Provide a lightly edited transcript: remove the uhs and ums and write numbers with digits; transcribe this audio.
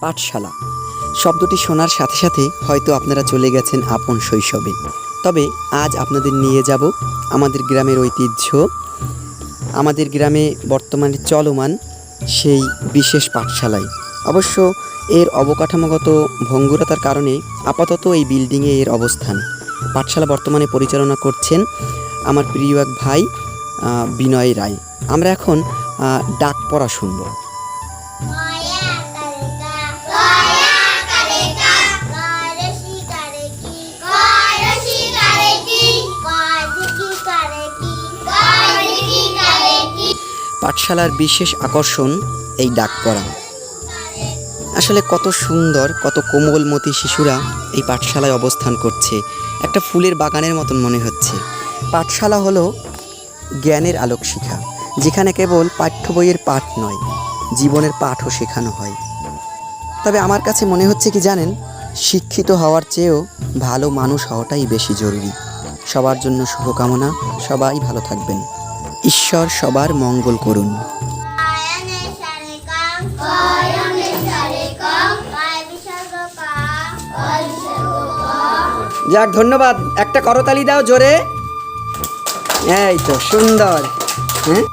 পাঠশালা শব্দটি শোনার সাথে সাথে হয়তো আপনারা চলে গেছেন আপন শৈশবে। তবে আজ আপনাদের নিয়ে যাব আমাদের গ্রামের ঐতিহ্য, আমাদের গ্রামে বর্তমানে চলমান সেই বিশেষ পাঠশালায়। অবশ্য এর অবকাঠামোগত ভঙ্গুরতার কারণে আপাতত এই বিল্ডিংয়ে এর অবস্থান। পাঠশালা বর্তমানে পরিচালনা করছেন আমার প্রিয় এক ভাই বিনয় রায়। আমরা এখন ডাক পড়া শুনব। পাঠশালার বিশেষ আকর্ষণ এই ডাক পড়া। আসলে কত সুন্দর, কত কোমলমতি শিশুরা এই পাঠশালায় অবস্থান করছে। একটা ফুলের বাগানের মতন মনে হচ্ছে। পাঠশালা হলো জ্ঞানের আলোক শিখা, যেখানে কেবল পাঠ্য বইয়ের পাঠ নয়, জীবনের পাঠও শেখানো হয়। তবে আমার কাছে মনে হচ্ছে কি জানেন, শিক্ষিত হওয়ার চেয়েও ভালো মানুষ হওয়াটাই বেশি জরুরি। সবার জন্য শুভকামনা, সবাই ভালো থাকবেন। ঈশ্বর সবার মঙ্গল করুন। যাক, ধন্যবাদ। একটা করতালি দাও জোরে। এই তো সুন্দর। হ্যাঁ।